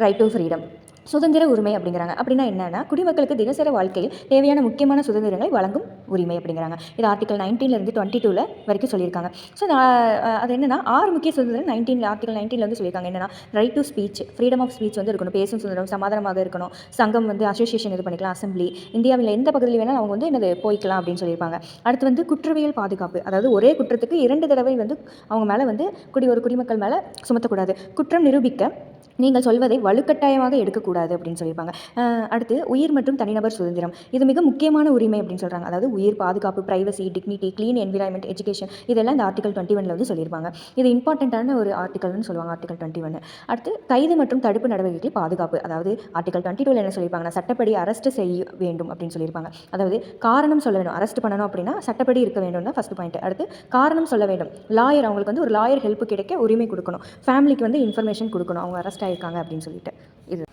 Right to freedom, சுதந்திர உரிமை அப்படிங்கிறாங்க. அப்படின்னா என்னன்னா, குடிமக்களுக்கு தினசரி வாழ்க்கையில் தேவையான முக்கியமான சுதந்திரங்களை வழங்கும் உரிமை அப்படிங்கிறாங்க. இது ஆர்டிகல் 19லேருந்து 22 வரைக்கும் சொல்லியிருக்காங்க. ஸோ அது என்னன்னா 6 முக்கிய சுதந்திரம் ஆர்டிகல் 19ல வந்து சொல்லியிருக்காங்க. என்னன்னா right to speech, freedom of speech வந்து இருக்கணும், பேசும் சுதந்திரம், சமாதானமாக இருக்கணும், சங்கம் வந்து அசோசியேஷன் இது பண்ணிக்கலாம், அசம்பிளி, இந்தியாவில் எந்த பகுதியில் வேணாலும் அவங்க வந்து என்னது போய்க்கலாம் அப்படின்னு சொல்லியிருப்பாங்க. அடுத்து வந்து குற்றவியல் பாதுகாப்பு, அதாவது ஒரே குற்றத்துக்கு 2 தடவை வந்து அவங்க மேலே வந்து ஒரு குடிமக்கள் மேலே சுமத்தக்கூடாது, குற்றம் நிரூபிக்க நீங்கள் சொல்வதை வலுக்கட்டாயமாக எடுக்கக்கூடாது அப்படின்னு சொல்லியிருப்பாங்க. அடுத்து உயிர் மற்றும் தனிநபர் சுதந்திரம், இது மிக முக்கியமான உரிமை அப்படின்னு சொல்கிறாங்க. அதாவது உயிர் பாதுகாப்பு, privacy, dignity, clean environment, education, இதெல்லாம் இந்த ஆர்டிகல் 21ல வந்து சொல்லியிருப்பாங்க. இது இம்பார்ட்டண்ட்டான ஒரு ஆர்டிகல்னு சொல்லுவாங்க, ஆர்டிகல் 21. அடுத்து கைது மற்றும் தடுப்பு நடவடிக்கை பாதுகாப்பு, அதாவது ஆர்டிகல் 22ல என்ன சொல்லியிருப்பாங்கன்னா சட்டப்படி அரெஸ்ட் செய்ய வேண்டும் அப்படின்னு சொல்லியிருப்பாங்க. அதாவது காரணம் சொல்ல வேண்டும், அரெஸ்ட் பண்ணணும் அப்படின்னா சட்டப்படி இருக்க வேண்டும் தான் ஃபஸ்ட் பாயிண்ட். அடுத்து காரணம் சொல்ல வேண்டும், லாயர், அவங்களுக்கு வந்து ஒரு லாயர் ஹெல்ப் கிடைக்க உரிமை கொடுக்கணும், ஃபேமிலிக்கு வந்து இன்ஃபர்மேஷன் கொடுக்கணும் அவங்க அரெஸ்ட் ஆயிருக்காங்க அப்படின்னு சொல்லிட்டு. இது